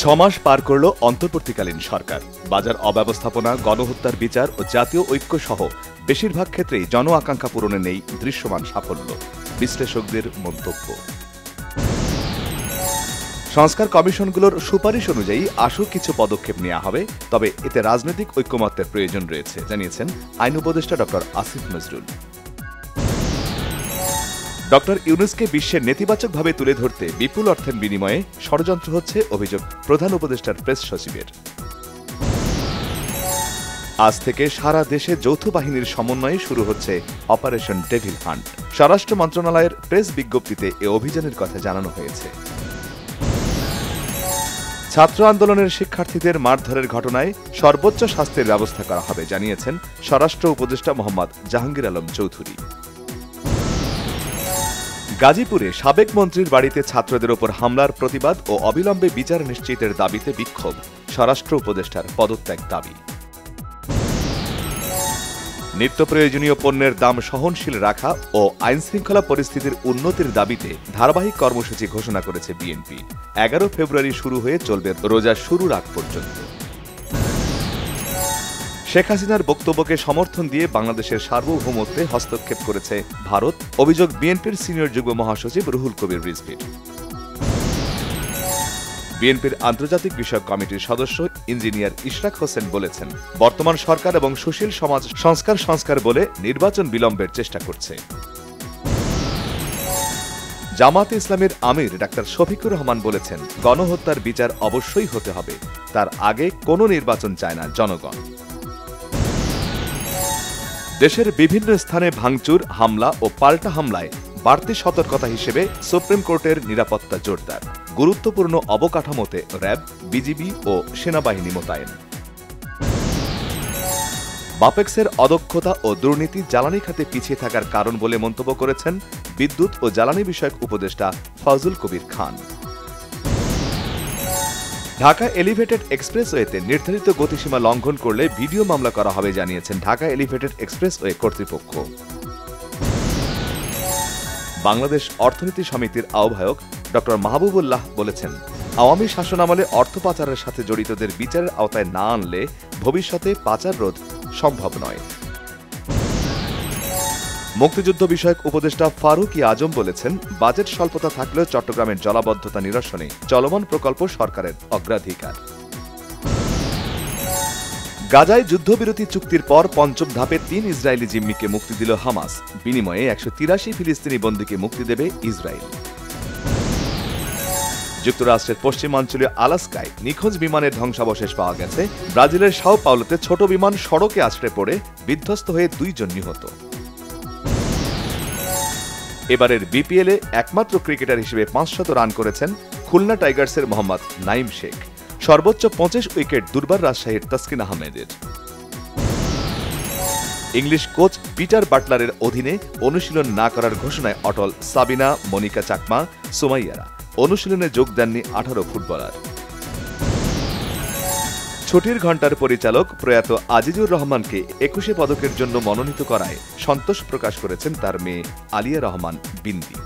6 মাস পার করল অন্তর্বর্তীকালীন সরকার। বাজার অব্যবস্থাপনা, গণহত্যার বিচার ও জাতীয় ঐক্য সহ বেশিরভাগ ক্ষেত্রেই জন আকাঙ্ক্ষা পূরণে নেই দৃশ্যমান সাফল্য, বিশ্লেষকদের মন্তব্য। সংস্কার কমিশনগুলোর সুপারিশ অনুযায়ী আশু কিছু পদক্ষেপ নেওয়া হবে, তবে এতে রাজনৈতিক ঐক্যমত্যের প্রয়োজন রয়েছে, জানিয়েছেন আইন উপদেষ্টা ডক্টর আসিফ নজরুল। ডক্টর ইউনূসকে বিশ্বের নেতিবাচকভাবে তুলে ধরতে বিপুল অর্থের বিনিময়ে ষড়যন্ত্র হচ্ছে, অভিযোগ প্রধান উপদেষ্টার প্রেস সচিবের। আজ থেকে সারা দেশে যৌথ বাহিনীর সমন্বয়ে শুরু হচ্ছে অপারেশন ডেভিল হান্ট। স্বরাষ্ট্র মন্ত্রণালয়ের প্রেস বিজ্ঞপ্তিতে এ অভিযানের কথা জানানো হয়েছে। ছাত্র আন্দোলনের শিক্ষার্থীদের মারধরের ঘটনায় সর্বোচ্চ শাস্তির ব্যবস্থা করা হবে, জানিয়েছেন স্বরাষ্ট্র উপদেষ্টা মোহাম্মদ জাহাঙ্গীর আলম চৌধুরী। গাজীপুরে সাবেক মন্ত্রীর বাড়িতে ছাত্রদের ওপর হামলার প্রতিবাদ ও অবিলম্বে বিচার নিশ্চিতের দাবিতে বিক্ষোভ, স্বরাষ্ট্র উপদেষ্টার পদত্যাগ দাবি। নিত্য প্রয়োজনীয় পণ্যের দাম সহনশীল রাখা ও আইনশৃঙ্খলা পরিস্থিতির উন্নতির দাবিতে ধারাবাহিক কর্মসূচি ঘোষণা করেছে বিএনপি। 11 ফেব্রুয়ারি শুরু হয়ে চলবে রোজা শুরুর আগ পর্যন্ত। শেখ হাসিনার বক্তব্যকে সমর্থন দিয়ে বাংলাদেশের সার্বভৌমত্বে হস্তক্ষেপ করেছে ভারত, অভিযোগ বিএনপির সিনিয়র যুগ্ম মহাসচিব রুহুল কবির রিজভীর। বিএনপির আন্তর্জাতিক বিষয়ক কমিটির সদস্য ইঞ্জিনিয়ার ইশরাক হোসেন বলেছেন, বর্তমান সরকার এবং সুশীল সমাজ সংস্কার বলে নির্বাচন বিলম্বের চেষ্টা করছে। জামায়াতে ইসলামের আমির ডাক্তার শফিকুর রহমান বলেছেন, গণহত্যার বিচার অবশ্যই হতে হবে, তার আগে কোনো নির্বাচন চায় না জনগণ। দেশের বিভিন্ন স্থানে ভাঙচুর, হামলা ও পাল্টা হামলায় বাড়তি সতর্কতা হিসেবে সুপ্রিম কোর্টের নিরাপত্তা জোরদার, গুরুত্বপূর্ণ অবকাঠামোতে র্যাব, বিজিবি ও সেনাবাহিনী মোতায়েন। বাপেক্সের অদক্ষতা ও দুর্নীতি জ্বালানি খাতে পিছিয়ে থাকার কারণ বলে মন্তব্য করেছেন বিদ্যুৎ ও জ্বালানি বিষয়ক উপদেষ্টা ফজলুল কবির খান। ঢাকা এলিভেটেড এক্সপ্রেসওয়েতে নির্ধারিত গতিসীমা লঙ্ঘন করলে ভিডিও মামলা করা হবে, জানিয়েছেন ঢাকা এলিভেটেড এক্সপ্রেসওয়ে কর্তৃপক্ষ। বাংলাদেশ অর্থনীতি সমিতির আহ্বায়ক ডক্টর মাহবুবুল্লাহ বলেছেন, আওয়ামী শাসনামলে অর্থ পাচারের সাথে জড়িতদের বিচারের আওতায় না আনলে ভবিষ্যতে পাচার রোধ সম্ভব নয়। মুক্তিযুদ্ধ বিষয়ক উপদেষ্টা ফারুক আজম বলেছেন, বাজেট স্বল্পতা থাকলেও চট্টগ্রামের জলাবদ্ধতা নিরসনে চলমান প্রকল্প সরকারের অগ্রাধিকার। গাজায় যুদ্ধবিরতি চুক্তির পর পঞ্চম ধাপে 3 ইসরায়েলি জিম্মিকে মুক্তি দিল হামাস, বিনিময়ে 183 ফিলিস্তিনি বন্দীকে মুক্তি দেবে ইসরায়েল। যুক্তরাষ্ট্রের পশ্চিমাঞ্চলীয় আলাস্কায় নিখোঁজ বিমানের ধ্বংসাবশেষ পাওয়া গেছে। ব্রাজিলের সাও পাওলোতে ছোট বিমান সড়কে আছড়ে পড়ে বিধ্বস্ত হয়ে 2 জন নিহত। এবারের বিপিএলে একমাত্র ক্রিকেটার হিসেবে 500 রান করেছেন খুলনা টাইগার্সের মোহাম্মদ নাইম শেখ। সর্বোচ্চ 25 উইকেট দুর্বার রাজশাহীর তাসকিন আহমেদের। ইংলিশ কোচ পিটার বাটলারের অধীনে অনুশীলন না করার ঘোষণায় অটল সাবিনা, মনিকা চাকমা, সুমাইয়ারা। অনুশীলনে যোগ দেননি 18 ফুটবলার। ছুটির ঘণ্টার পরিচালক প্রয়াত আজিজুর রহমানকে 21 পদকের জন্য মনোনীত করায় সন্তোষ প্রকাশ করেছেন তার মেয়ে আলিয়া রহমান বিন্দি।